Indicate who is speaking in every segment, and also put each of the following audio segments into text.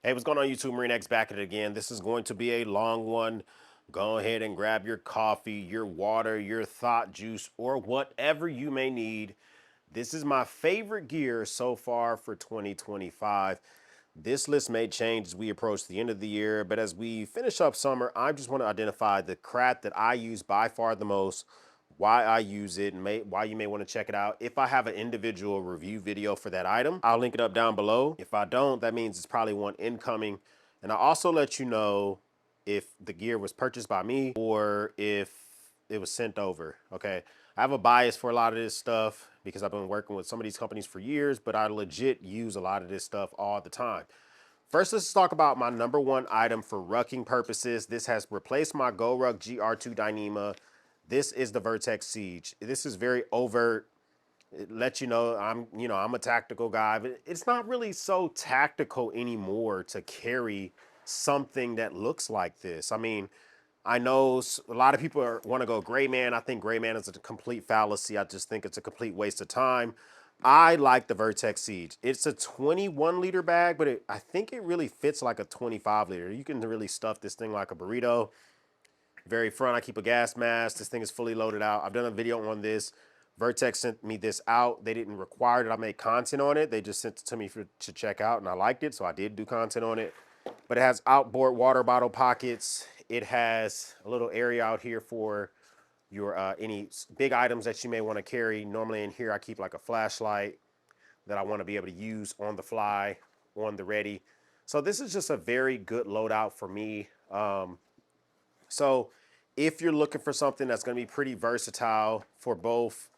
Speaker 1: Hey, what's going on YouTube? Marine X back at it again. This is going to be a long one. Go ahead and grab your coffee, your water, your thought juice, or whatever you may need. This is my favorite gear so far for 2025. This list may change as we approach the end of the year, but as we finish up summer, I just want to identify the crap that I use by far the most, why I use it, and why you may want to check it out. If I have an individual review video for that item, I'll link it up down below. If I don't, that means it's probably one incoming. And I'll also let you know if the gear was purchased by me or if it was sent over, okay? I have a bias for a lot of this stuff because I've been working with some of these companies for years, but I legit use a lot of this stuff all the time. First, let's talk about my number one item for rucking purposes. This has replaced my GoRuck GR2 Dyneema. This is the Vertex Siege. This is very overt. It lets you know I'm a tactical guy, but it's not really so tactical anymore to carry something that looks like this. I mean, I know a lot of people want to go gray man. I think gray man is a complete fallacy. I just think it's a complete waste of time. I like the Vertex Siege. It's a 21 liter bag, but I think it really fits like a 25 liter. You can really stuff this thing like a burrito. Very front, I keep a gas mask. This thing is fully loaded out. I've done a video on this. Vertex sent me this out. They didn't require that I make content on it. They just sent it to me to check out, and I liked it, so I did do content on it. But it has outboard water bottle pockets. It has a little area out here for your any big items that you may want to carry. Normally in here, I keep like a flashlight that I want to be able to use on the fly, on the ready. So this is just a very good loadout for me. So if you're looking for something that's going to be pretty versatile for both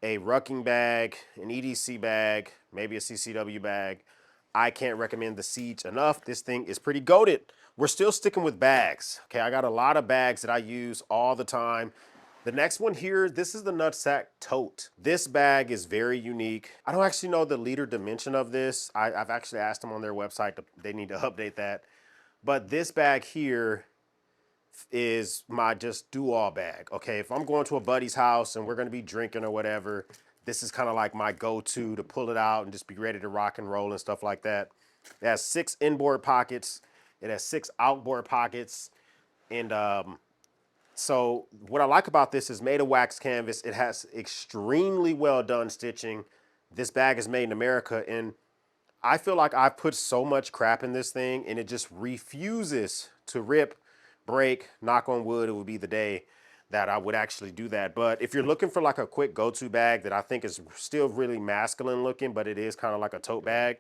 Speaker 1: a rucking bag, an EDC bag, maybe a CCW bag, I can't recommend the Siege enough. This thing is pretty goated. We're still sticking with bags. Okay, I got a lot of bags that I use all the time. The next one here, this is the Nutsack Tote. This bag is very unique. I don't actually know the liter dimension of this. I've actually asked them on their website, they need to update that. But this bag here is my just do all bag. Okay, if I'm going to a buddy's house and we're gonna be drinking or whatever, this is kind of like my go-to to pull it out and just be ready to rock and roll and stuff like that. It has 6 inboard pockets. It has 6 outboard pockets. And so what I like about this is made of wax canvas. It has extremely well done stitching. This bag is made in America, and I feel like I've put so much crap in this thing and it just refuses to rip, break. Knock on wood, it would be the day that I would actually do that. But if you're looking for like a quick go-to bag that I think is still really masculine looking, but it is kind of like a tote bag,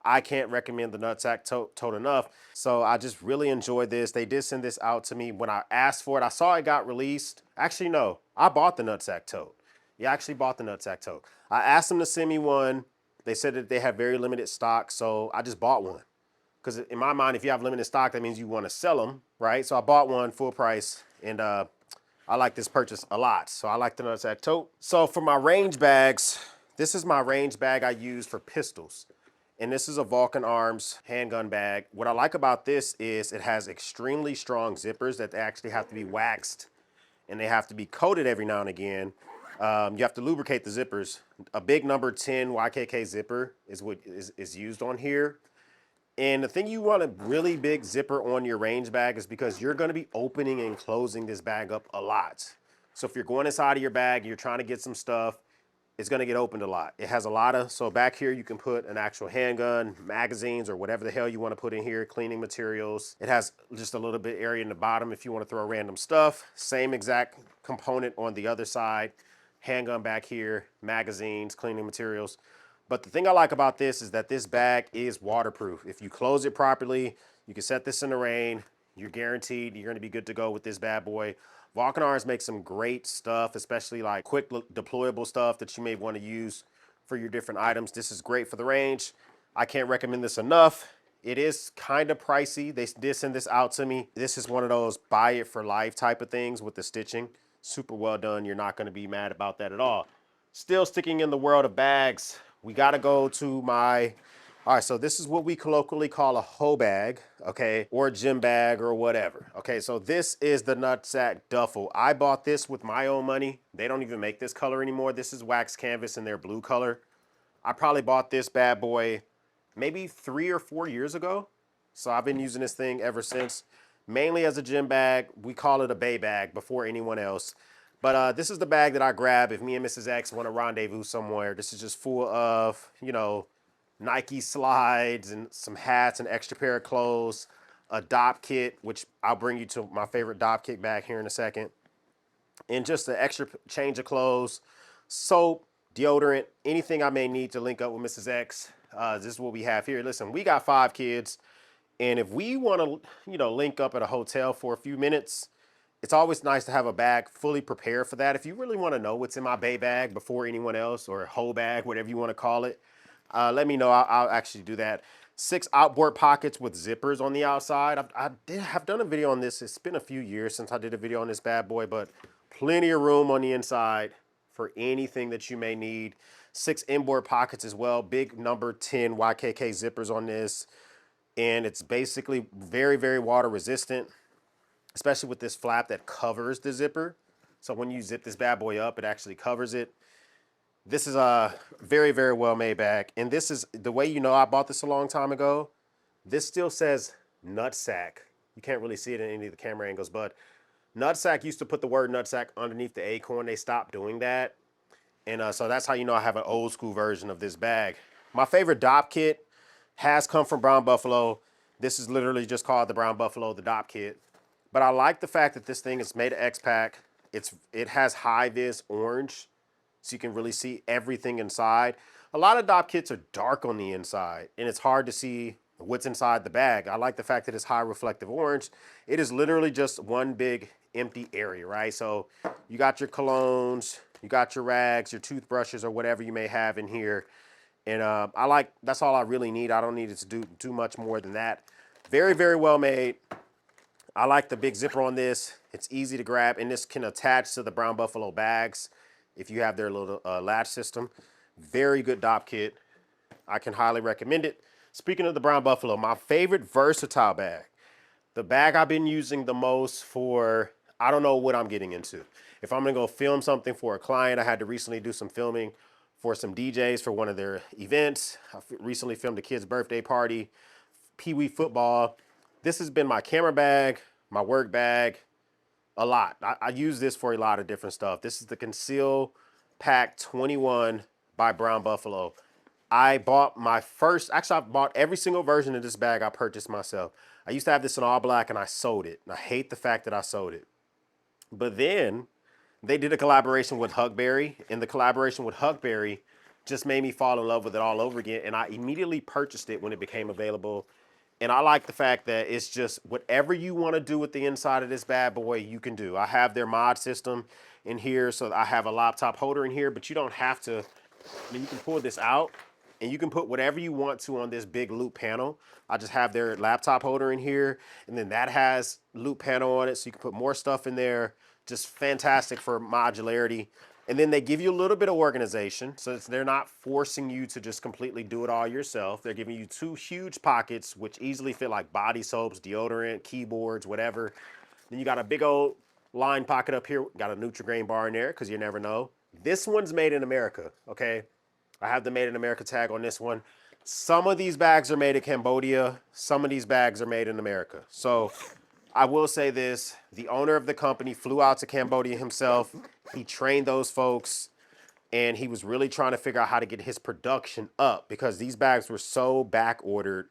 Speaker 1: I can't recommend the Nutsack tote enough. So I just really enjoyed this. They did send this out to me when I asked for it. I saw it got released. Actually, no, I bought the Nutsack tote. Yeah, I actually bought the Nutsack tote. I asked them to send me one. They said that they have very limited stock, so I just bought one. Because in my mind, if you have limited stock, that means you want to sell them, right? So I bought one full price, and I like this purchase a lot. So I like the Nutsack tote. So for my range bags, this is my range bag I use for pistols. And this is a Vulcan Arms handgun bag. What I like about this is it has extremely strong zippers that they actually have to be waxed and they have to be coated every now and again. You have to lubricate the zippers. A big number 10 YKK zipper is what is used on here. And the thing you want a really big zipper on your range bag is because you're gonna be opening and closing this bag up a lot. So if you're going inside of your bag, you're trying to get some stuff, it's gonna get opened a lot. It has a lot of, so back here you can put an actual handgun, magazines, or whatever the hell you wanna put in here, cleaning materials. It has just a little bit area in the bottom if you wanna throw random stuff. Same exact component on the other side. Handgun back here, magazines, cleaning materials. But the thing I like about this is that this bag is waterproof. If you close it properly, you can set this in the rain, you're guaranteed you're gonna be good to go with this bad boy. Vulcan Arms makes some great stuff, especially like quick deployable stuff that you may want to use for your different items. This is great for the range. I can't recommend this enough. It is kind of pricey. They did send this out to me. This is one of those buy it for life type of things with the stitching. Super well done. You're not going to be mad about that at all. Still sticking in the world of bags, we got to go to my, all right, so this is what we colloquially call a hoe bag, okay, or a gym bag or whatever. Okay, so this is the Nutsack Duffel. I bought this with my own money. They don't even make this color anymore. This is wax canvas in their blue color. I probably bought this bad boy maybe 3 or 4 years ago. So I've been using this thing ever since, mainly as a gym bag. We call it a bay bag before anyone else. But this is the bag that I grab if me and Mrs. X want to rendezvous somewhere. This is just full of, you know, Nike slides and some hats, an extra pair of clothes, a dop kit, which I'll bring you to my favorite dop kit bag here in a second, and just an extra change of clothes, soap, deodorant, anything I may need to link up with Mrs. X. This is what we have here. Listen, we got 5 kids, and if we want to, you know, link up at a hotel for a few minutes, it's always nice to have a bag fully prepared for that. If you really want to know what's in my bay bag before anyone else, or whole bag, whatever you want to call it, let me know. I'll actually do that. 6 outboard pockets with zippers on the outside. I have done a video on this. It's been a few years since I did a video on this bad boy, but plenty of room on the inside for anything that you may need. 6 inboard pockets as well. Big number 10 YKK zippers on this. And it's basically very, very water resistant, especially with this flap that covers the zipper. So when you zip this bad boy up, it actually covers it. This is a very, very well made bag. And this is the way you know I bought this a long time ago. This still says nutsack. You can't really see it in any of the camera angles, but nutsack used to put the word nutsack underneath the acorn. They stopped doing that. And so that's how you know I have an old school version of this bag. My favorite dop kit has come from Brown Buffalo. This is literally just called the Brown Buffalo, the dop kit. But I like the fact that this thing is made of X-Pac. It has high-vis orange, so you can really see everything inside. A lot of dop kits are dark on the inside, and it's hard to see what's inside the bag. I like the fact that it's high reflective orange. It is literally just one big empty area, right? So you got your colognes, you got your rags, your toothbrushes, or whatever you may have in here. And that's all I really need. I don't need it to do much more than that. Very, very well made. I like the big zipper on this. It's easy to grab, and this can attach to the Brown Buffalo bags if you have their little latch system. Very good dop kit. I can highly recommend it. Speaking of the Brown Buffalo, my favorite versatile bag, the bag I've been using the most for, I don't know what I'm getting into. If I'm gonna go film something for a client, I had to recently do some filming for some DJs for one of their events. I recently filmed a kid's birthday party, Pee Wee football. This has been my camera bag, my work bag, a lot. I use this for a lot of different stuff. This is the Conceal Pack 21 by Brown Buffalo. I bought I bought every single version of this bag I purchased myself. I used to have this in all black and I sold it. And I hate the fact that I sold it. But then they did a collaboration with Huckberry, and the collaboration with Huckberry just made me fall in love with it all over again. And I immediately purchased it when it became available. And I like the fact that it's just whatever you want to do with the inside of this bad boy, you can do. I have their mod system in here, so I have a laptop holder in here, but you don't have to. I mean, you can pull this out, and you can put whatever you want to on this big loop panel. I just have their laptop holder in here, and then that has loop panel on it, so you can put more stuff in there. Just fantastic for modularity. And then they give you a little bit of organization, so they're not forcing you to just completely do it all yourself. They're giving you 2 huge pockets, which easily fit like body soaps, deodorant, keyboards, whatever. Then you got a big old line pocket up here. Got a Nutri-Grain bar in there, because you never know. This one's made in America, okay? I have the Made in America tag on this one. Some of these bags are made in Cambodia. Some of these bags are made in America. So I will say this, the owner of the company flew out to Cambodia himself. He trained those folks, and he was really trying to figure out how to get his production up, because these bags were so back ordered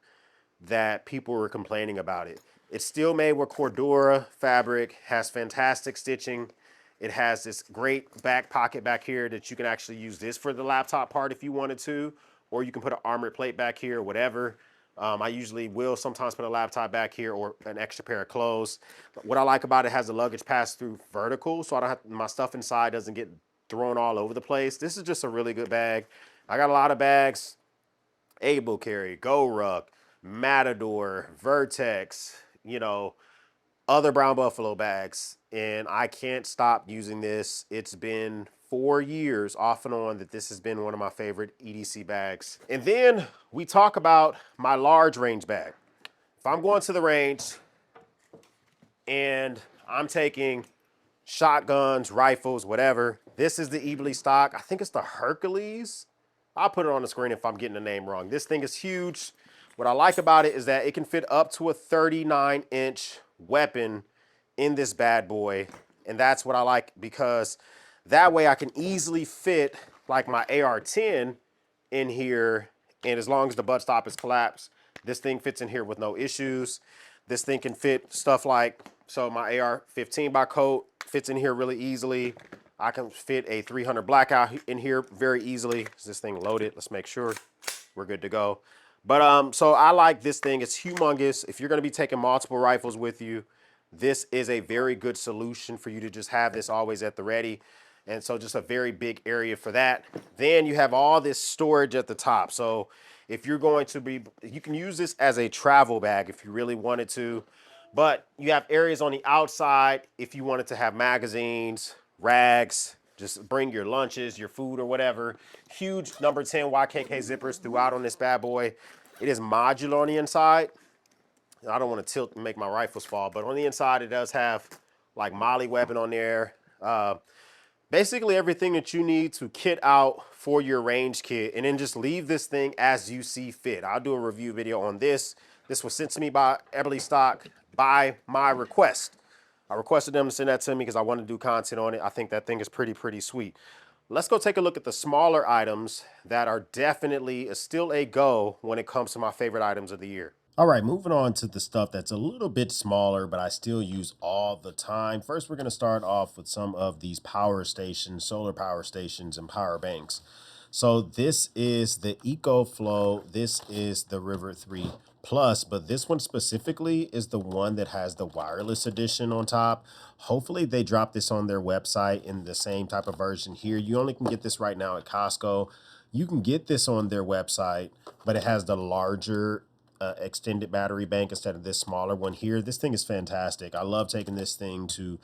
Speaker 1: that people were complaining about it. It's still made with Cordura fabric, has fantastic stitching. It has this great back pocket back here that you can actually use this for the laptop part if you wanted to, or you can put an armored plate back here or whatever. I usually will sometimes put a laptop back here or an extra pair of clothes. What I like about it has the luggage pass through vertical, so I don't have, my stuff inside doesn't get thrown all over the place. This is just a really good bag. I got a lot of bags. Able Carry, Go Ruck, Matador, Vertex, you know, other Brown Buffalo bags, and I can't stop using this. It's been 4 years off and on that this has been one of my favorite EDC bags. And then we talk about my large range bag. If I'm going to the range and I'm taking shotguns, rifles, whatever, this is the Ebley stock. I think it's the Hercules. I'll put it on the screen if I'm getting the name wrong. This thing is huge. What I like about it is that it can fit up to a 39-inch weapon in this bad boy. And that's what I like, because that way I can easily fit like my AR-10 in here. And as long as the buttstop is collapsed, this thing fits in here with no issues. This thing can fit stuff like, so my AR-15 by Colt fits in here really easily. I can fit a 300 Blackout in here very easily. Is this thing loaded? Let's make sure we're good to go. But so I like this thing. It's humongous. If you're going to be taking multiple rifles with you, this is a very good solution for you to just have this always at the ready. And so just a very big area for that. Then you have all this storage at the top. So if you're going to be, you can use this as a travel bag if you really wanted to. But you have areas on the outside if you wanted to have magazines, rags, just bring your lunches, your food or whatever. Huge number 10 YKK zippers throughout on this bad boy. It is modular on the inside. I don't want to tilt and make my rifles fall, but on the inside it does have like Molly weapon on there. Basically everything that you need to kit out for your range kit, and then just leave this thing as you see fit. I'll do a review video on this. This was sent to me by Eberly Stock by my request. I requested them to send that to me because I want to do content on it. I think that thing is pretty sweet. Let's go take a look at the smaller items that are definitely still a go when it comes to my favorite items of the year. All right, moving on to the stuff that's a little bit smaller, but I still use all the time. First, we're going to start off with some of these power stations, solar power stations, and power banks. So this is the EcoFlow. This is the River 3 Plus, but this one specifically is the one that has the wireless edition on top. Hopefully they drop this on their website in the same type of version here. You only can get this right now at Costco. You can get this on their website, but it has the larger extended battery bank instead of this smaller one here. This thing is fantastic. I love taking this thing to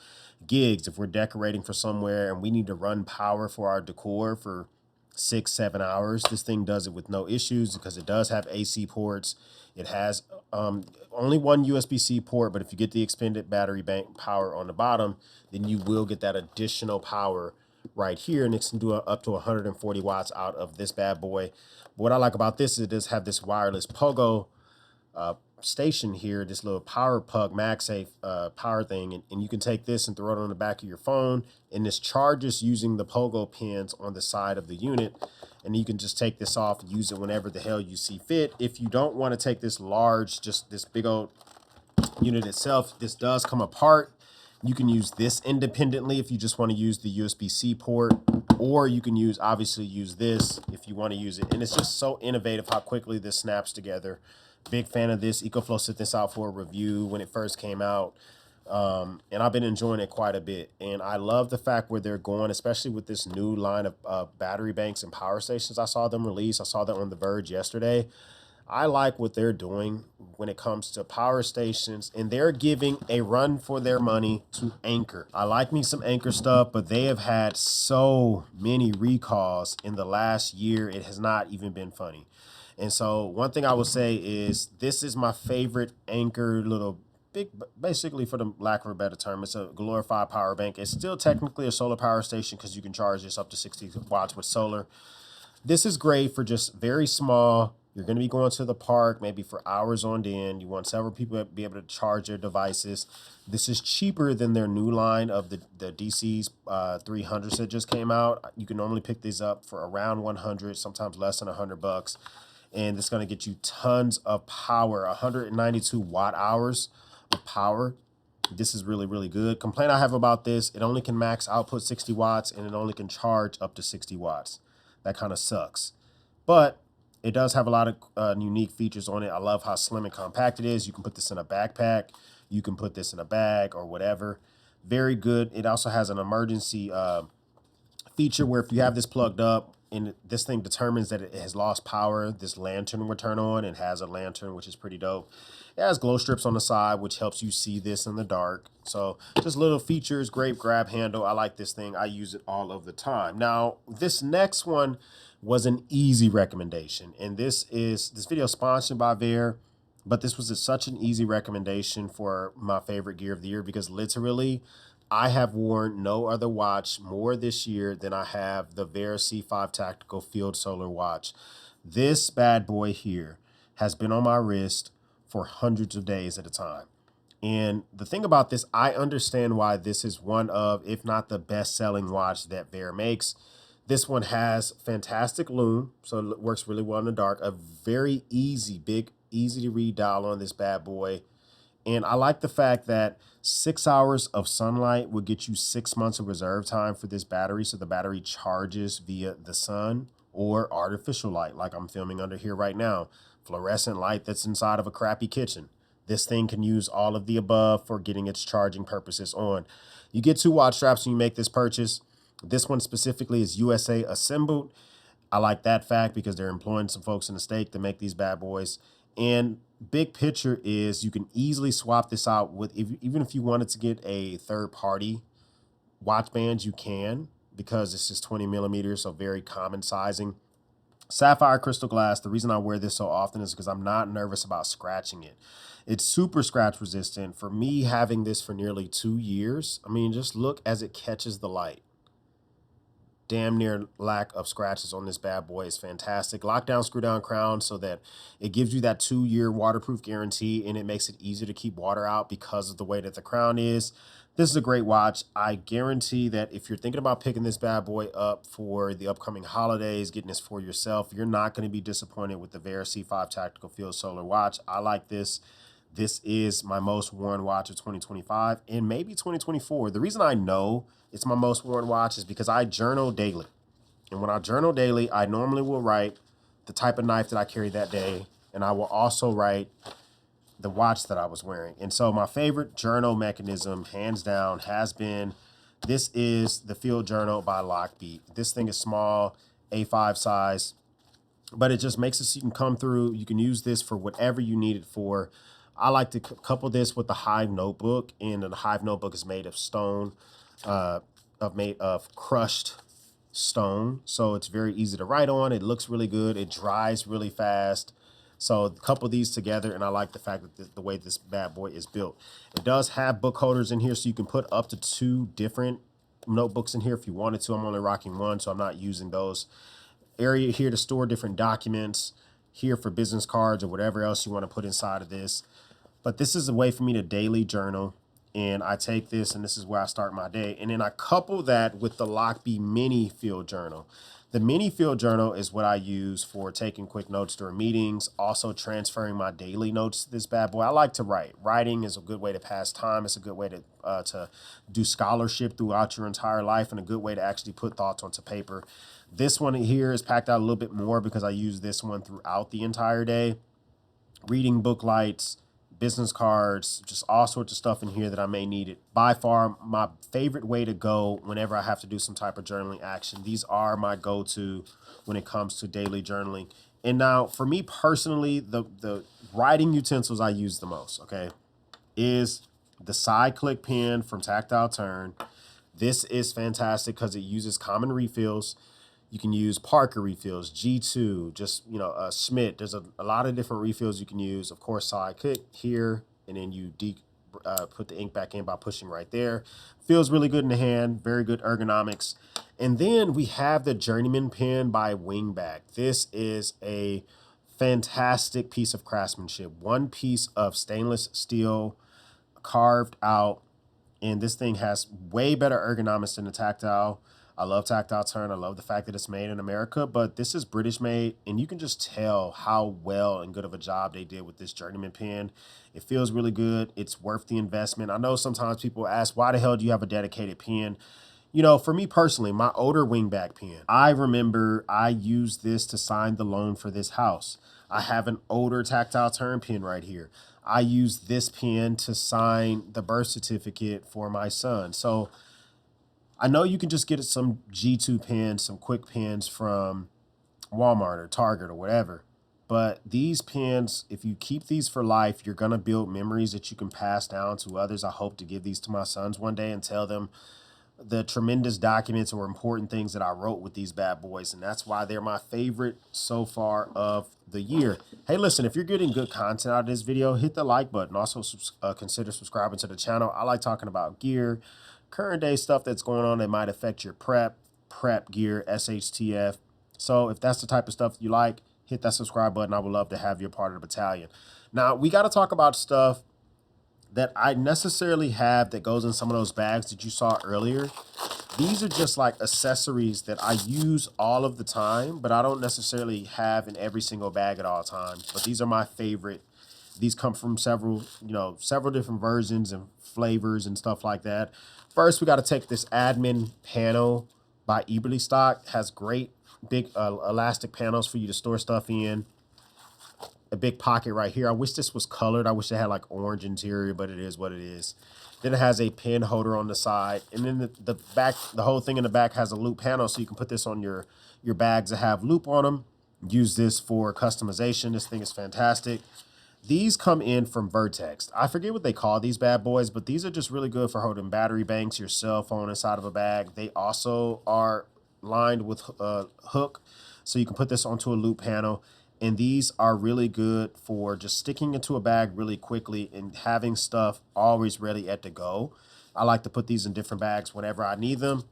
Speaker 1: gigs. If we're decorating for somewhere and we need to run power for our decor for 6-7 hours, this thing does it with no issues because it does have AC ports. It has only one USB-C port, but if you get the extended battery bank power on the bottom, then you will get that additional power right here, and it can do up to 140 watts out of this bad boy. What I like about this is it does have this wireless pogo station here, this little power plug, MagSafe power thing, and you can take this and throw it on the back of your phone, and this charges using the pogo pins on the side of the unit, and you can just take this off and use it whenever the hell you see fit. If you don't want to take this large, just this big old unit itself, this does come apart. You can use this independently if you just want to use the USB-C port, or you can obviously use this if you want to use it. And it's just so innovative how quickly this snaps together. Big fan of this. EcoFlow sent this out for a review when it first came out. And I've been enjoying it quite a bit. And I love the fact where they're going, especially with this new line of battery banks and power stations. I saw them release. I saw that on The Verge yesterday. I like what they're doing when it comes to power stations, and they're giving a run for their money to Anchor. I like me some Anchor stuff, but they have had so many recalls in the last year. It has not even been funny. And so one thing I will say is this is my favorite Anchor little big, basically for the lack of a better term, it's a glorified power bank. It's still technically a solar power station because you can charge this up to 60 watts with solar. This is great for just very small. You're going to be going to the park maybe for hours on end. You want several people to be able to charge their devices. This is cheaper than their new line of the DC's 300s that just came out. You can normally pick these up for around 100, sometimes less than $100. And it's going to get you tons of power, 192 watt hours of power. This is really good. Complaint I have about this, it only can max output 60 watts and it only can charge up to 60 watts. That kind of sucks. But it does have a lot of unique features on it. I love how slim and compact it is. You can put this in a backpack. You can put this in a bag or whatever. Very good. It also has an emergency feature where if you have this plugged up and this thing determines that it has lost power, this lantern will turn on. It has a lantern, which is pretty dope. It has glow strips on the side, which helps you see this in the dark. So just little features, great grab handle. I like this thing. I use it all of the time. Now, this next one was an easy recommendation. And this video is sponsored by Veer, but this was such an easy recommendation for my favorite gear of the year because literally I have worn no other watch more this year than I have the Veer C5 Tactical Field Solar Watch. This bad boy here, has been on my wrist for hundreds of days at a time. And the thing about this, I understand why this is one of, if not the best-selling watch that Bear makes. This one has fantastic lume, so it works really well in the dark. A very easy, big, easy to read dial on this bad boy. And I like the fact that 6 hours of sunlight will get you 6 months of reserve time for this battery. So the battery charges via the sun or artificial light, like I'm filming under here right now. Fluorescent light that's inside of a crappy kitchen. This thing can use all of the above for getting its charging purposes on. You get 2 watch straps when you make this purchase. This one specifically is USA assembled. I like that fact because they're employing some folks in the state to make these bad boys. And big picture is you can easily swap this out with, even if you wanted to get a third party watch band, you can, because this is 20 millimeters, so very common sizing. Sapphire crystal glass. The reason I wear this so often is because I'm not nervous about scratching it. It's super scratch resistant. For me, having this for nearly 2 years, I mean, just look as it catches the light. Damn near lack of scratches on this bad boy is fantastic. Lockdown, screw down crown so that it gives you that 2-year waterproof guarantee, and it makes it easier to keep water out because of the way that the crown is. This is a great watch. I guarantee that if you're thinking about picking this bad boy up for the upcoming holidays, getting this for yourself, you're not going to be disappointed with the Vera C5 Tactical Field Solar Watch. I like this. This is my most worn watch of 2025 and maybe 2024. The reason I know it's my most worn watch is because I journal daily. And when I journal daily, I normally will write the type of knife that I carry that day. And I will also write the watch that I was wearing. And so my favorite journal mechanism, hands down, has been, this is the Field Journal by Lockbeat. This thing is small, A5 size, but it just makes it so you can come through. You can use this for whatever you need it for. I like to couple this with the Hive notebook, and the Hive notebook is made of stone, made of crushed stone, so it's very easy to write on. It looks really good. It dries really fast. So couple these together, and I like the fact that the way this bad boy is built. It does have book holders in here, so you can put up to 2 different notebooks in here if you wanted to. I'm only rocking 1, so I'm not using those. Area here to store different documents, here for business cards or whatever else you want to put inside of this. But this is a way for me to daily journal, and I take this, and this is where I start my day. And then I couple that with the Lockbeat Mini Field Journal. The Mini Field Journal is what I use for taking quick notes during meetings, also transferring my daily notes to this bad boy. I like to write. Writing is a good way to pass time. It's a good way to do scholarship throughout your entire life, and a good way to actually put thoughts onto paper. This one here is packed out a little bit more because I use this one throughout the entire day. Reading book lights, business cards, just all sorts of stuff in here that I may need it. By far, my favorite way to go whenever I have to do some type of journaling action. These are my go-to when it comes to daily journaling. And now, for me personally, the writing utensils I use the most, okay, is the side click pen from Tactile Turn. This is fantastic because it uses common refills. You can use Parker refills, G2, just, Schmidt. There's a lot of different refills you can use. Of course, side click here, and then you put the ink back in by pushing right there. Feels really good in the hand, very good ergonomics. And then we have the Journeyman pen by Wingback. This is a fantastic piece of craftsmanship. One piece of stainless steel carved out, and this thing has way better ergonomics than the Tactile. I love Tactile Turn. I love the fact that it's made in America, but this is British made, and you can just tell how well and good of a job they did with this Journeyman pen. It feels really good. It's worth the investment. I know sometimes people ask, why the hell do you have a dedicated pen? For me personally, my older Wingback pen, I remember I used this to sign the loan for this house. I have an older Tactile Turn pen right here. I used this pen to sign the birth certificate for my son. So I know you can just get some G2 pens, some quick pens from Walmart or Target or whatever. But these pens, if you keep these for life, you're going to build memories that you can pass down to others. I hope to give these to my sons one day and tell them the tremendous documents or important things that I wrote with these bad boys. And that's why they're my favorite so far of the year. Hey, listen, if you're getting good content out of this video, hit the like button. Also, consider subscribing to the channel. I like talking about gear, current day stuff that's going on that might affect your prep gear, SHTF. So if that's the type of stuff you like, hit that subscribe button. I would love to have you a part of the battalion. Now, we got to talk about stuff that I necessarily have that goes in some of those bags that you saw earlier. These are just like accessories that I use all of the time, but I don't necessarily have in every single bag at all times. But these are my favorite. These come from several different versions and flavors and stuff like that. First, we got to take this admin panel by EDC. Has great big elastic panels for you to store stuff in. A big pocket right here. I wish this was colored. I wish it had like orange interior, but it is what it is. Then it has a pen holder on the side, and then the back, the whole thing in the back has a loop panel, so you can put this on your bags that have loop on them. Use this for customization. This thing is fantastic. These come in from Vertex. I forget what they call these bad boys, but these are just really good for holding battery banks, your cell phone inside of a bag. They also are lined with a hook, so you can put this onto a loop panel. And these are really good for just sticking into a bag really quickly and having stuff always ready at the go. I like to put these in different bags whenever I need them.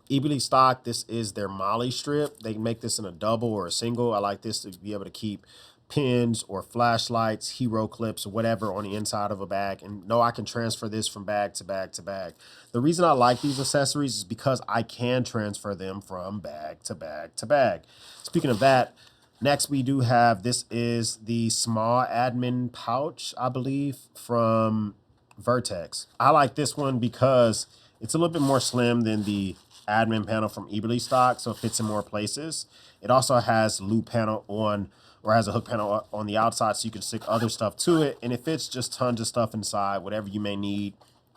Speaker 1: EDC, this is their Molly strip. They make this in a double or a single. I like this to be able to keep pins or flashlights, hero clips, or whatever on the inside of a bag. And no, I can transfer this from bag to bag to bag. The reason I like these accessories is because I can transfer them from bag to bag to bag. Speaking of that, next we do have, this is the small admin pouch, I believe, from Vertex. I like this one because it's a little bit more slim than the admin panel from EDC, so it fits in more places. It also has a loop panel on, or has a hook panel on the outside, so you can stick other stuff to it, and it fits just tons of stuff inside, whatever you may need.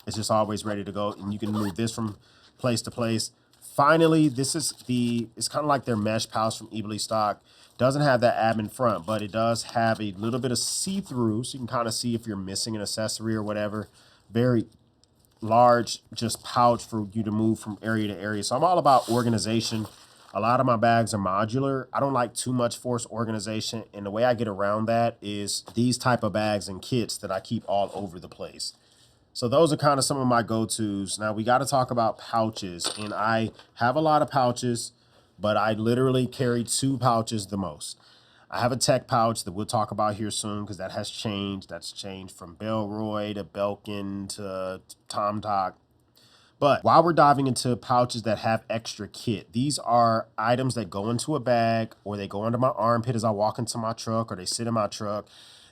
Speaker 1: It's just always ready to go, and you can move this from place to place. Finally, this is it's kind of like their mesh pouch from EDC. Doesn't have that admin front, but it does have a little bit of see-through, so you can kind of see if you're missing an accessory or whatever. Very large just pouch for you to move from area to area. So I'm all about organization. A lot of my bags are modular. I don't like too much forced organization, and the way I get around that is these type of bags and kits that I keep all over the place. So those are kind of some of my go-tos. Now we got to talk about pouches, and I have a lot of pouches, but I literally carry 2 pouches the most. I have a tech pouch that we'll talk about here soon because that has changed. That's changed from Belroy to Belkin to TomTok. But while we're diving into pouches that have extra kit, these are items that go into a bag, or they go under my armpit as I walk into my truck, or they sit in my truck.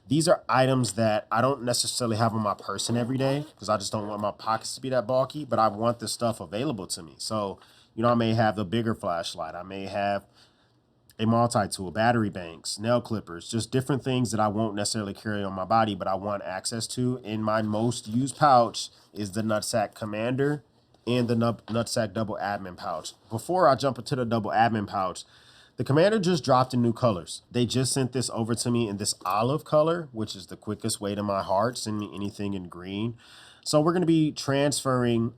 Speaker 1: These are items that I don't necessarily have on my person every day because I just don't want my pockets to be that bulky, but I want this stuff available to me. So, I may have the bigger flashlight. I may have a multi-tool, battery banks, nail clippers, just different things that I won't necessarily carry on my body, but I want access to. In my most used pouch is the Nutsack Commander and the Nutsack Double Admin pouch. Before I jump into the Double Admin pouch, the Commander just dropped in new colors. They just sent this over to me in this olive color, which is the quickest way to my heart. Send me anything in green. So we're going to be transferring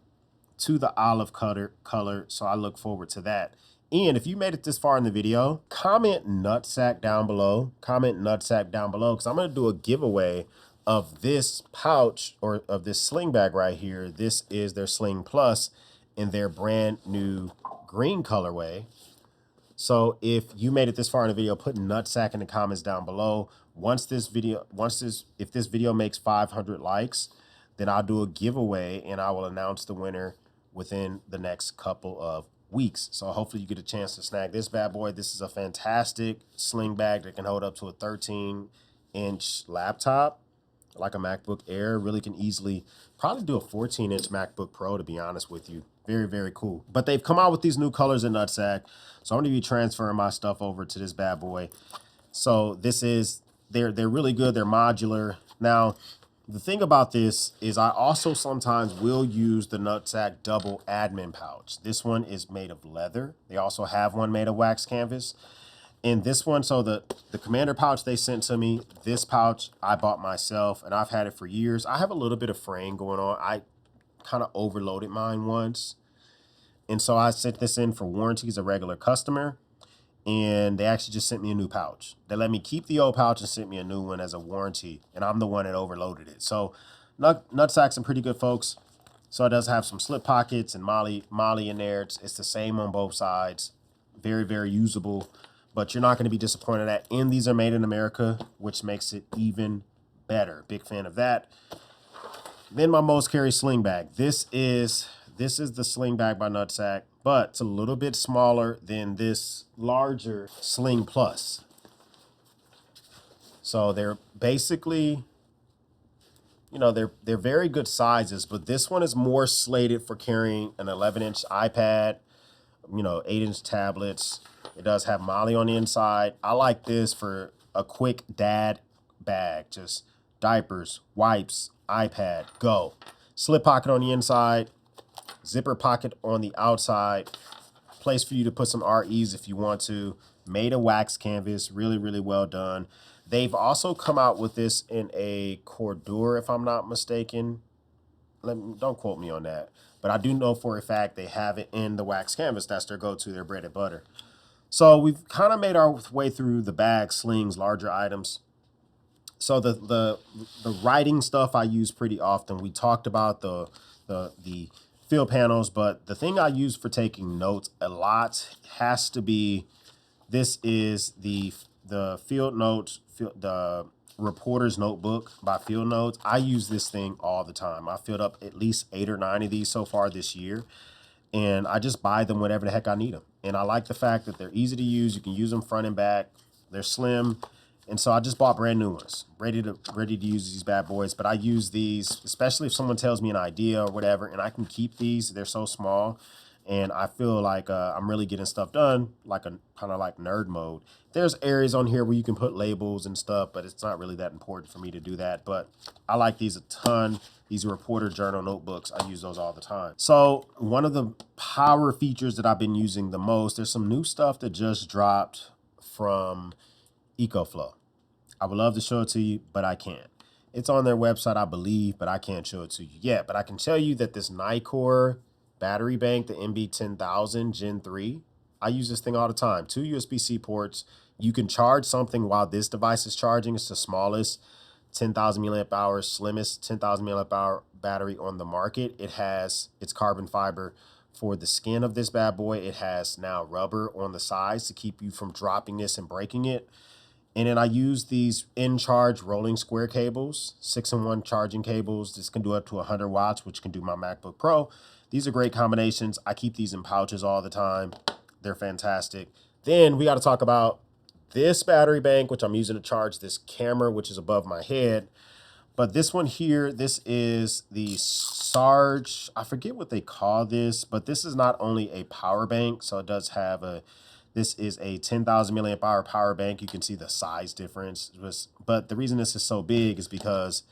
Speaker 1: to the olive color, so I look forward to that. And if you made it this far in the video, comment Nutsack down below. Comment Nutsack down below, because I'm going to do a giveaway of this pouch, or of this sling bag right here. This is their Sling Plus in their brand new green colorway. So if you made it this far in the video, put Nutsack in the comments down below. If this video makes 500 likes, then I'll do a giveaway and I will announce the winner within the next couple of weeks. So hopefully you get a chance to snag this bad boy. This is a fantastic sling bag that can hold up to a 13-inch laptop, like a MacBook Air. Really can easily probably do a 14-inch MacBook Pro, to be honest with you. Very, very cool. But they've come out with these new colors in Nutsack, so I'm going to be transferring my stuff over to this bad boy. So this is, they're really good. They're modular. Now, the thing about this is I also sometimes will use the Nutsack Double Admin pouch. This one is made of leather. They also have one made of wax canvas. And this one, so the Commander pouch they sent to me, this pouch I bought myself, and I've had it for years. I have a little bit of fraying going on. I kind of overloaded mine once. And so I sent this in for warranty as a regular customer. And they actually just sent me a new pouch. They let me keep the old pouch and sent me a new one as a warranty. And I'm the one that overloaded it. So Nutsack's some pretty good folks. So it does have some slip pockets and Molly in there. It's the same on both sides. Very, very usable. but you're not going to be disappointed at. And these are made in America, which makes it even better. Big fan of that. Then my most carry sling bag. This is the sling bag by Nutsack, but it's a little bit smaller than this larger Sling Plus. So they're basically, you know, they're very good sizes, but this one is more slated for carrying an 11-inch iPad, you know, 8-inch tablets. It does have Molly on the inside. I like this for a quick dad bag, just diapers, wipes, iPad, go. Slip pocket on the inside, zipper pocket on the outside, place for you to put some REs if you want to. Made of wax canvas, really, really well done. They've also come out with this in a corridor, if I'm not mistaken. Don't quote me on that. But I do know for a fact they have it in the wax canvas. That's their go-to, their bread and butter. So we've kind of made our way through the bag, slings, larger items. So the writing stuff I use pretty often. We talked about the field panels, but the thing I use for taking notes a lot has to be, this is the field notes, the reporter's notebook by Field Notes. I use this thing all the time. I filled up at least 8 or 9 of these so far this year, and I just buy them whenever the heck I need them. And I like the fact that they're easy to use. You can use them front and back. They're slim. And so I just bought brand new ones, ready to use these bad boys. But I use these, especially if someone tells me an idea or whatever, and I can keep these. They're so small, and I feel like I'm really getting stuff done, like a kind of like nerd mode. There's areas on here where you can put labels and stuff, but it's not really that important for me to do that. But I like these a ton. These are reporter journal notebooks. I use those all the time. So one of the power features that I've been using the most, there's some new stuff that just dropped from EcoFlow. I would love to show it to you, but I can't. It's on their website, I believe, but I can't show it to you yet. But I can tell you that this Nikkor battery bank, the MB10000 Gen 3, I use this thing all the time. 2 USB-C ports. You can charge something while this device is charging. It's the smallest 10,000 milliamp hours, slimmest 10,000 milliamp hour battery on the market. It's carbon fiber for the skin of this bad boy. It has now rubber on the sides to keep you from dropping this and breaking it. And then I use these in-charge rolling square cables, 6-in-1 charging cables. This can do up to 100 watts, which can do my MacBook Pro. These are great combinations. I keep these in pouches all the time. They're fantastic. Then we got to talk about this battery bank, which I'm using to charge this camera, which is above my head. But this one here, this is the Sarge. I forget what they call this, but this is not only a power bank, so it does have this is a 10,000 milliamp hour power bank. You can see the size difference. But the reason this is so big is because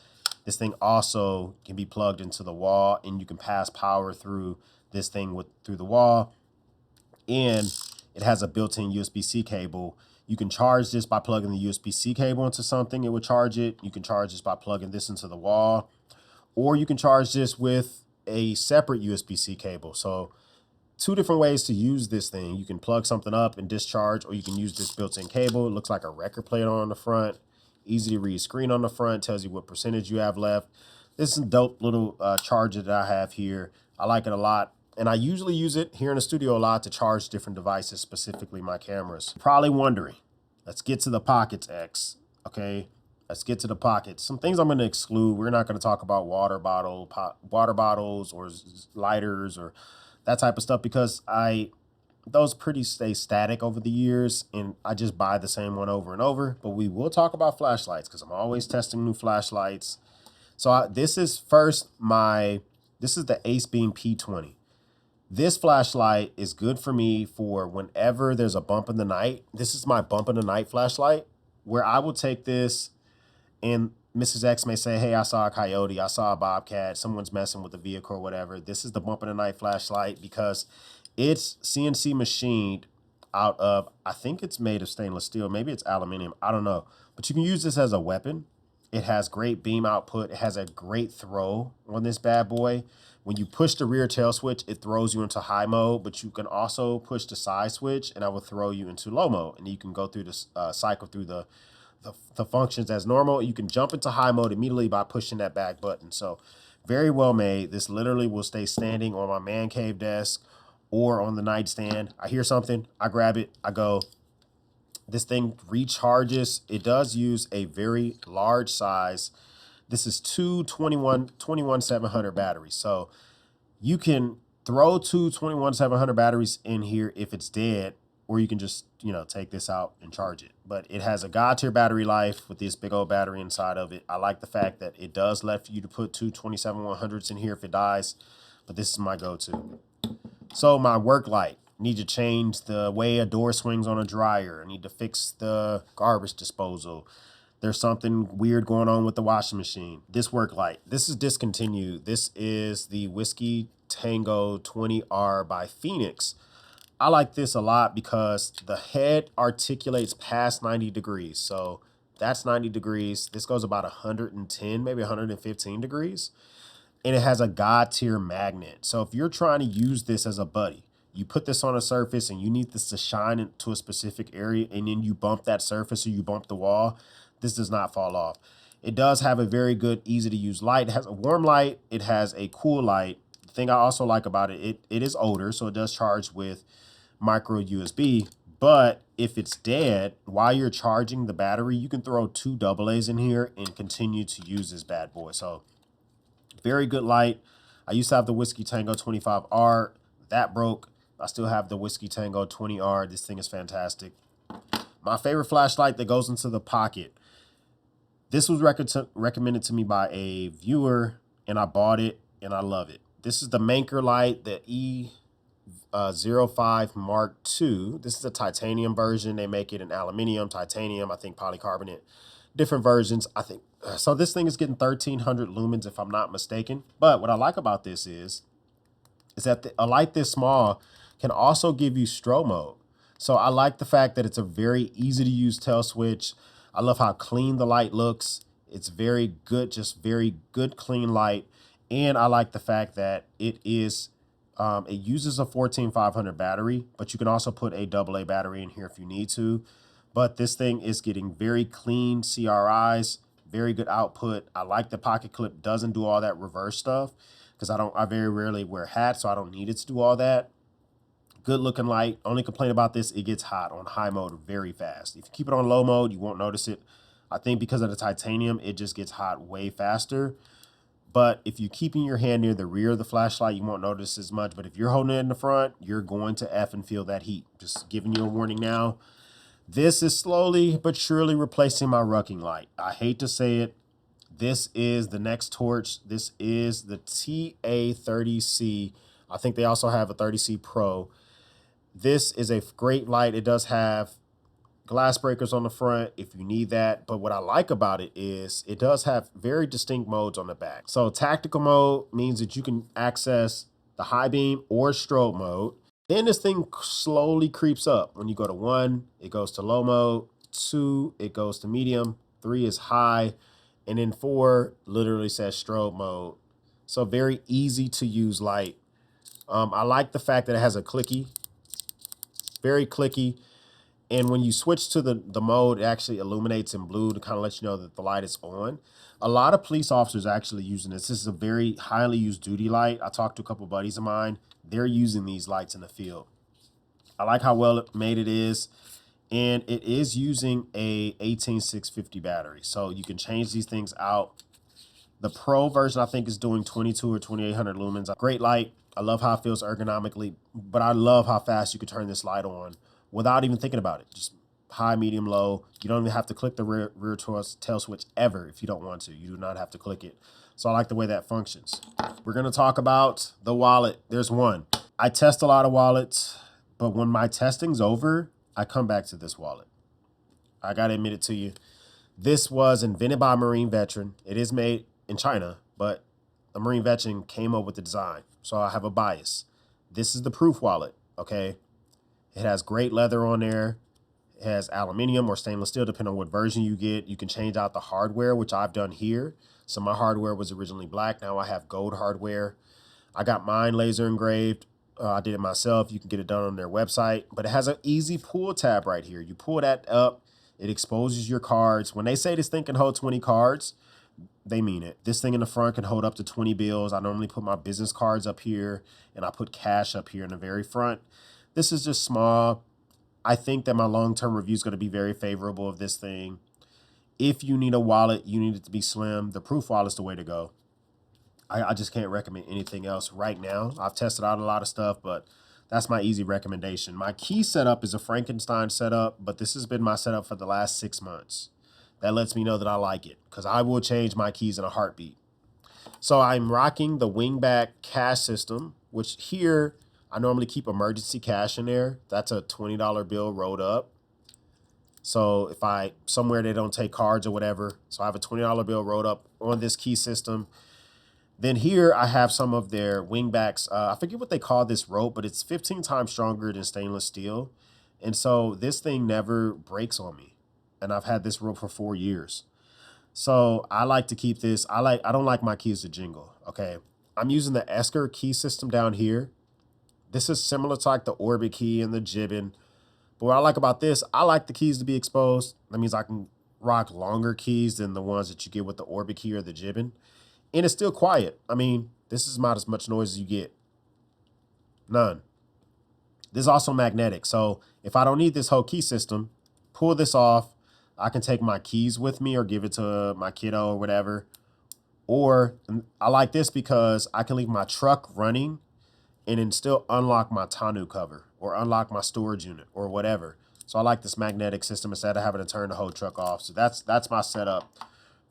Speaker 1: this thing also can be plugged into the wall, and you can pass power through this thing through the wall. And it has a built-in USB-C cable. You can charge this by plugging the USB-C cable into something. It would charge it. You can charge this by plugging this into the wall. Or you can charge this with a separate USB-C cable. So 2 different ways to use this thing. You can plug something up and discharge, or you can use this built-in cable. It looks like a record player on the front. Easy to read screen on the front. Tells you what percentage you have left. This is a dope little charger that I have here. I like it a lot. And I usually use it here in the studio a lot to charge different devices, specifically my cameras. Probably wondering, let's get to the pockets, X. Okay, let's get to the pockets. Some things I'm going to exclude. We're not going to talk about water bottles or lighters or that type of stuff, because those pretty stay static over the years, and I just buy the same one over and over. But we will talk about flashlights, because I'm always testing new flashlights. So this is the Ace Beam P20. This flashlight is good for me for whenever there's a bump in the night. This is my bump in the night flashlight, where I will take this, and Mrs. X may say, hey, I saw a coyote, I saw a bobcat, someone's messing with the vehicle or whatever. This is the bump in the night flashlight because it's CNC machined out of, I think it's made of stainless steel. Maybe it's aluminum. I don't know. But you can use this as a weapon. It has great beam output. It has a great throw on this bad boy. When you push the rear tail switch, it throws you into high mode, but you can also push the side switch and I will throw you into low mode. And you can go through this cycle through the functions as normal. You can jump into high mode immediately by pushing that back button. So very well made. This literally will stay standing on my man cave desk or on the nightstand. I hear something, I grab it, I go. This thing recharges. It does use a very large size. This is two 21 700 batteries. So you can throw two 21 700 batteries in here if it's dead, or you can just, take this out and charge it. But it has a God tier battery life with this big old battery inside of it. I like the fact that it does let you to put two 27 100s in here if it dies, but this is my go-to. So my work light, need to change the way a door swings on a dryer. I need to fix the garbage disposal. There's something weird going on with the washing machine. This work light, this is discontinued. This is the Whiskey Tango 20R by Phoenix. I like this a lot because the head articulates past 90 degrees. So that's 90 degrees. This goes about 110, maybe 115 degrees. And it has a God tier magnet. So if you're trying to use this as a buddy, you put this on a surface and you need this to shine into a specific area, and then you bump that surface or you bump the wall, this does not fall off. It does have a very good, easy to use light. It has a warm light. It has a cool light. The thing I also like about it, it is older, so it does charge with micro USB. But if it's dead, while you're charging the battery, you can throw two AA's in here and continue to use this bad boy. So very good light. I used to have the Whiskey Tango 25R. That broke. I still have the Whiskey Tango 20R. This thing is fantastic. My favorite flashlight that goes into the pocket. This was recommended to me by a viewer, and I bought it, and I love it. This is the Manker light, the E05 Mark II. This is a titanium version. They make it in aluminum, titanium, I think polycarbonate. Different versions, I think. So this thing is getting 1,300 lumens if I'm not mistaken. But what I like about this is that a light this small can also give you strobe mode. So I like the fact that it's a very easy to use tail switch. I love how clean the light looks. It's very good, just very good, clean light. And I like the fact that it is, it uses a 14500 battery, but you can also put a AA battery in here if you need to. But this thing is getting very clean CRIs, very good output. I like the pocket clip doesn't do all that reverse stuff because I very rarely wear hats, so I don't need it to do all that. Good looking light. Only complaint about this, it gets hot on high mode very fast. If you keep it on low mode, you won't notice it. I think because of the titanium, it just gets hot way faster. But if you keep in your hand near the rear of the flashlight, you won't notice as much. But if you're holding it in the front, you're going to effing feel that heat. Just giving you a warning now. This is slowly but surely replacing my rucking light. I hate to say it. This is the next torch. This is the TA30C. I think they also have a 30C Pro. This is a great light. It does have glass breakers on the front if you need that. But what I like about it is it does have very distinct modes on the back. So tactical mode means that you can access the high beam or strobe mode. Then this thing slowly creeps up. When you go to 1, it goes to low mode. 2, it goes to medium. 3 is high. And then 4 literally says strobe mode. So very easy to use light. I like the fact that it has a clicky. Very clicky. And when you switch to the mode, it actually illuminates in blue to kind of let you know that the light is on. A lot of police officers are actually using this. This is a very highly used duty light. I talked to a couple of buddies of mine. They're using these lights in the field. I like how well made it is. And it is using a 18650 battery. So you can change these things out. The Pro version, I think, is doing 22 or 2800 lumens. Great light. I love how it feels ergonomically, but I love how fast you can turn this light on without even thinking about it. Just high, medium, low. You don't even have to click the rear tail switch ever if you don't want to. You do not have to click it. So I like the way that functions. We're going to talk about the wallet. There's one. I test a lot of wallets, but when my testing's over, I come back to this wallet. I got to admit it to you. This was invented by a Marine veteran. It is made in China, but a Marine veteran came up with the design. So I have a bias. This is the Proof wallet, okay? It has great leather on there. It has aluminum or stainless steel, depending on what version you get. You can change out the hardware, which I've done here. So my hardware was originally black. Now I have gold hardware. I got mine laser engraved. I did it myself. You can get it done on their website. But it has an easy pull tab right here. You pull that up. It exposes your cards. When they say this thing can hold 20 cards, they mean it. This thing in the front can hold up to 20 bills. I normally put my business cards up here, and I put cash up here in the very front. This is just small. I think that my long-term review is going to be very favorable of this thing. If you need a wallet, you need it to be slim. The Proof wallet is the way to go. I just can't recommend anything else right now. I've tested out a lot of stuff, but that's my easy recommendation. My key setup is a Frankenstein setup, but this has been my setup for the last 6 months. That lets me know that I like it because I will change my keys in a heartbeat. So I'm rocking the wingback cash system, which here I normally keep emergency cash in there. That's a $20 bill rolled up. So if somewhere they don't take cards or whatever, so I have a $20 bill rolled up on this key system. Then here I have some of their wingbacks. I forget what they call this rope, but it's 15 times stronger than stainless steel. And so this thing never breaks on me. And I've had this rope for 4 years. So I like to keep this. I don't like my keys to jingle. Okay. I'm using the Esker key system down here. This is similar to like the Orbit key and the Jibbin. But what I like about this, I like the keys to be exposed. That means I can rock longer keys than the ones that you get with the Orbit key or the Jibbin. And it's still quiet. I mean, this is about as much noise as you get. None. This is also magnetic. So if I don't need this whole key system, pull this off. I can take my keys with me or give it to my kiddo or whatever. Or I like this because I can leave my truck running and then still unlock my tonneau cover or unlock my storage unit or whatever. So I like this magnetic system instead of having to turn the whole truck off. So that's my setup.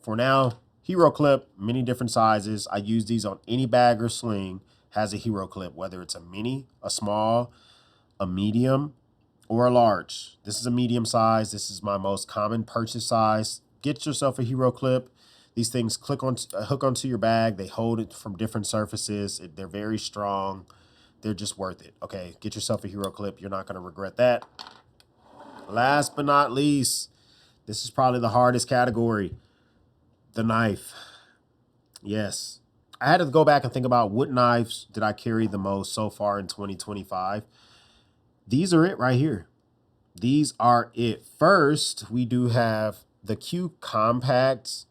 Speaker 1: For now, Hero clip, many different sizes. I use these on any bag or sling, has a Hero clip, whether it's a mini, a small, a medium, or a large. This is a medium size. This is my most common purchase size. Get yourself a Hero clip. These things hook onto your bag. They hold it from different surfaces. They're very strong. They're just worth it. Okay, get yourself a Hero clip. You're not going to regret that. Last but not least, this is probably the hardest category. The knife. Yes. I had to go back and think about what knives did I carry the most so far in 2025. These are it right here. These are it. First, we do have the Q Compact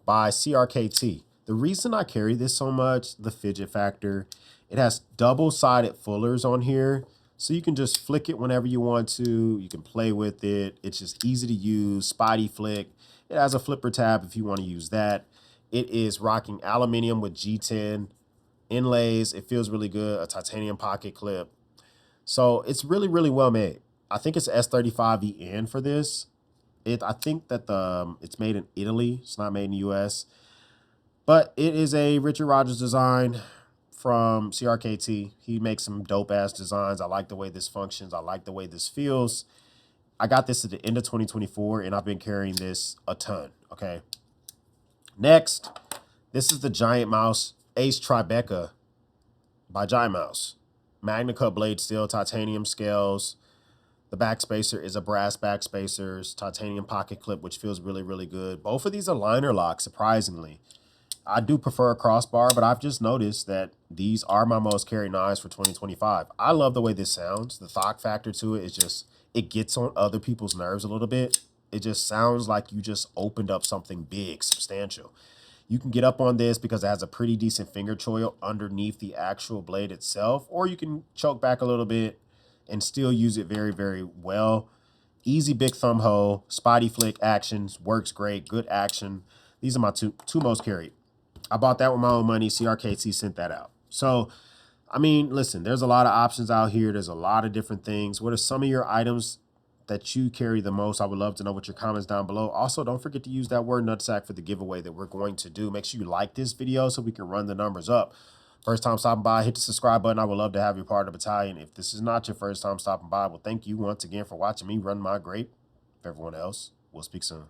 Speaker 1: by CRKT. The reason I carry this so much, the fidget factor, it has double-sided fullers on here. So you can just flick it whenever you want to. You can play with it. It's just easy to use, spotty flick. It has a flipper tab if you want to use that. It is rocking aluminum with G10 inlays. It feels really good. A titanium pocket clip. So it's really, really well made. I think it's S35EN for this. I think that it's made in Italy. It's not made in the US. But it is a Richard Rogers design from CRKT. He makes some dope-ass designs. I like the way this functions. I like the way this feels. I got this at the end of 2024, and I've been carrying this a ton, okay? Next, this is the Giant Mouse Ace Tribeca by Giant Mouse. Magna Cut blade steel, titanium scales. The backspacer is a brass backspacers, titanium pocket clip, which feels really, really good. Both of these are liner locks, surprisingly. I do prefer a crossbar, but I've just noticed that these are my most carried knives for 2025. I love the way this sounds. The thok factor to it is just, it gets on other people's nerves a little bit. It just sounds like you just opened up something big, substantial. You can get up on this because it has a pretty decent finger choil underneath the actual blade itself, or you can choke back a little bit and still use it very, very well. Easy big thumb hole, spotty flick actions, works great, good action. These are my two most carried. I bought that with my own money. CRKT sent that out. So, I mean, listen, there's a lot of options out here. There's a lot of different things. What are some of your items that you carry the most? I would love to know what your comments down below. Also, don't forget to use that word nutsack for the giveaway that we're going to do. Make sure you like this video so we can run the numbers up. First time stopping by, hit the subscribe button. I would love to have you part of the battalion. If this is not your first time stopping by, well, thank you once again for watching me run my grape. For everyone else, we'll speak soon.